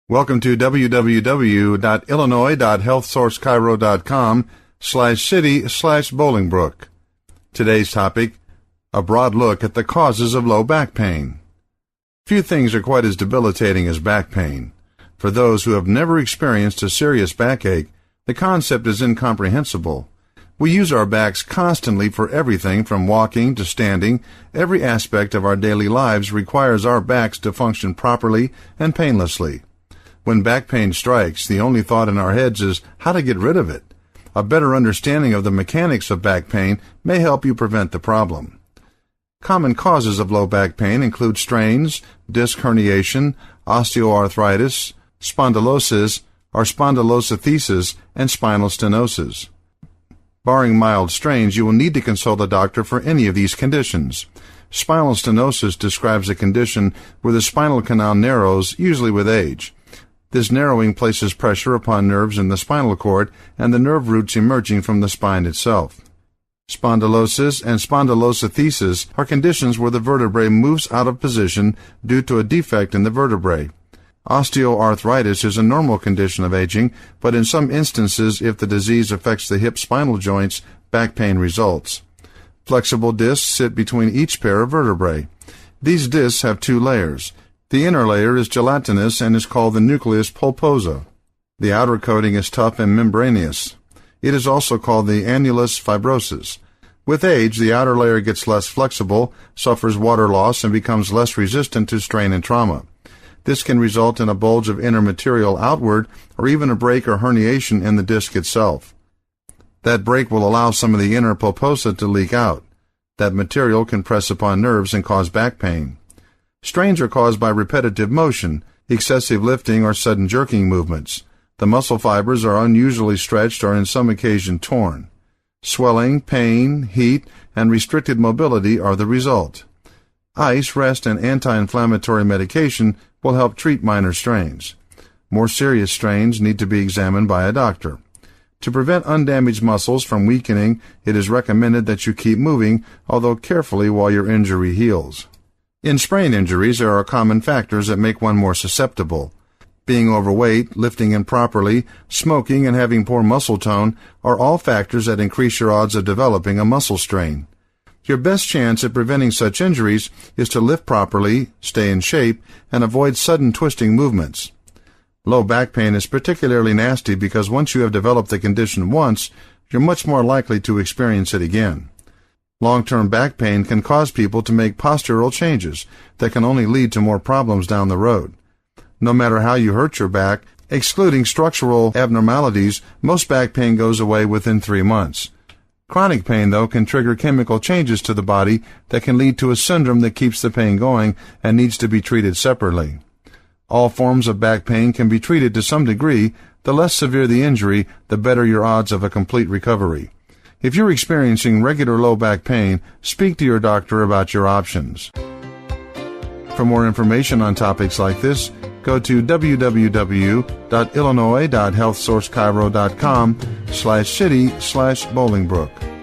Welcome to www.illinois.healthsourcechiro.com/city/Bolingbrook. Today's topic, a broad look at the causes of low back pain. Few things are quite as debilitating as back pain. For those who have never experienced a serious backache, the concept is incomprehensible. We use our backs constantly for everything from walking to standing. Every aspect of our daily lives requires our backs to function properly and painlessly. When back pain strikes, the only thought in our heads is how to get rid of it. A better understanding of the mechanics of back pain may help you prevent the problem. Common causes of low back pain include strains, disc herniation, osteoarthritis, spondylosis or spondylolisthesis, and spinal stenosis. Barring mild strains, you will need to consult a doctor for any of these conditions. Spinal stenosis describes a condition where the spinal canal narrows, usually with age. This narrowing places pressure upon nerves in the spinal cord and the nerve roots emerging from the spine itself. Spondylosis and spondylolisthesis are conditions where the vertebrae moves out of position due to a defect in the vertebrae. Osteoarthritis is a normal condition of aging, but in some instances, if the disease affects the hip spinal joints, back pain results. Flexible discs sit between each pair of vertebrae. These discs have two layers. The inner layer is gelatinous and is called the nucleus pulposa. The outer coating is tough and membranous. It is also called the annulus fibrosus. With age, the outer layer gets less flexible, suffers water loss, and becomes less resistant to strain and trauma. This can result in a bulge of inner material outward or even a break or herniation in the disc itself. That break will allow some of the inner pulposa to leak out. That material can press upon nerves and cause back pain. Strains are caused by repetitive motion, excessive lifting, or sudden jerking movements. The muscle fibers are unusually stretched or in some occasion torn. Swelling, pain, heat, and restricted mobility are the result. Ice, rest, and anti-inflammatory medication will help treat minor strains. More serious strains need to be examined by a doctor. To prevent undamaged muscles from weakening, it is recommended that you keep moving, although carefully while your injury heals. In sprain injuries, there are common factors that make one more susceptible. Being overweight, lifting improperly, smoking, and having poor muscle tone are all factors that increase your odds of developing a muscle strain. Your best chance at preventing such injuries is to lift properly, stay in shape, and avoid sudden twisting movements. Low back pain is particularly nasty because once you have developed the condition once, you're much more likely to experience it again. Long-term back pain can cause people to make postural changes that can only lead to more problems down the road. No matter how you hurt your back, excluding structural abnormalities, most back pain goes away within 3 months. Chronic pain, though, can trigger chemical changes to the body that can lead to a syndrome that keeps the pain going and needs to be treated separately. All forms of back pain can be treated to some degree. The less severe the injury, the better your odds of a complete recovery. If you're experiencing regular low back pain, speak to your doctor about your options. For more information on topics like this, go to www.illinois.healthsourcechiro.com/city/Bolingbrook.